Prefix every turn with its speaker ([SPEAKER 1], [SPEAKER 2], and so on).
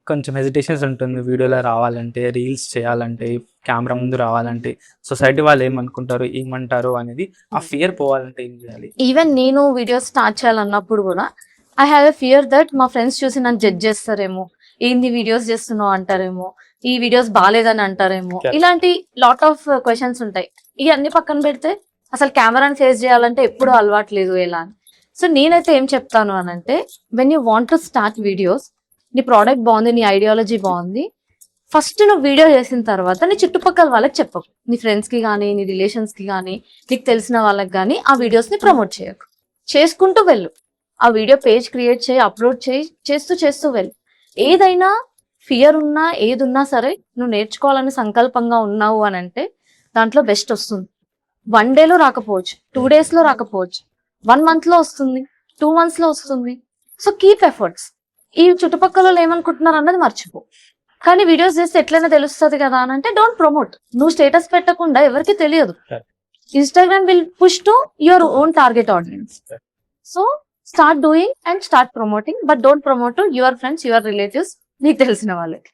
[SPEAKER 1] కొంచెం హెజిటేషన్స్ ఉంటుంది వీడియోలో రావాలంటే, రీల్స్ చేయాలంటే, కెమెరా ముందు రావాలంటే, సొసైటీ వాళ్ళు ఏమనుకుంటారు, ఏమంటారు అనేది ఆ ఫియర్ పోవాలంటే ఏం చేయాలి?
[SPEAKER 2] ఈవెన్ నేను వీడియోస్ స్టార్ట్ చేయాలన్నప్పుడు కూడా I have a fear that మా ఫ్రెండ్స్ చూసి నన్ను జడ్జ్ చేస్తారేమో, ఏంది వీడియోస్ చేస్తున్నావు అంటారేమో, ఈ వీడియోస్ బాగాలేదని అంటారేమో, ఇలాంటి లాట్ ఆఫ్ క్వశ్చన్స్ ఉంటాయి. ఇవన్నీ పక్కన పెడితే అసలు కెమెరాని ఫేస్ చేయాలంటే ఎప్పుడూ అలవాటు లేదు ఎలా అని. సో నేనైతే ఏం చెప్తాను అని అంటే, when you want to start videos, నీ ప్రోడక్ట్ బాగుంది, నీ ఐడియాలజీ బాగుంది, ఫస్ట్ నువ్వు వీడియో చేసిన తర్వాత నీ చుట్టుపక్కల వాళ్ళకి చెప్పకు, నీ ఫ్రెండ్స్ కి కానీ, నీ రిలేషన్స్ కి కానీ, నీకు తెలిసిన వాళ్ళకి కానీ ఆ వీడియోస్ ని ప్రమోట్ చేయకు. చేసుకుంటూ వెళ్ళు, ఆ వీడియో పేజ్ క్రియేట్ చేయి, అప్లోడ్ చేయి, చేస్తూ వెళ్ళు. ఏదైనా ఫియర్ ఉన్నా ఏదున్నా సరే నువ్వు నేర్చుకోవాలని సంకల్పంగా ఉన్నావు అని అంటే దాంట్లో బెస్ట్ వస్తుంది. 1 డేలో రాకపోవచ్చు, 2 days లో రాకపోవచ్చు, 1 month లో వస్తుంది, 2 months లో వస్తుంది. So keep efforts. ఈ చుట్టుపక్కల వాళ్ళు ఏమనుకుంటున్నారు అన్నది మర్చిపో. కానీ వీడియోస్ చేస్తే ఎట్లయినా తెలుస్తుంది కదా అని అంటే డోంట్ ప్రమోట్. నువ్వు స్టేటస్ పెట్టకుండా ఎవరికి తెలియదు. Instagram will push to your own target audience. So start doing and start promoting, but don't promote to your friends, your relatives, నీకు తెలిసిన వాళ్ళకి.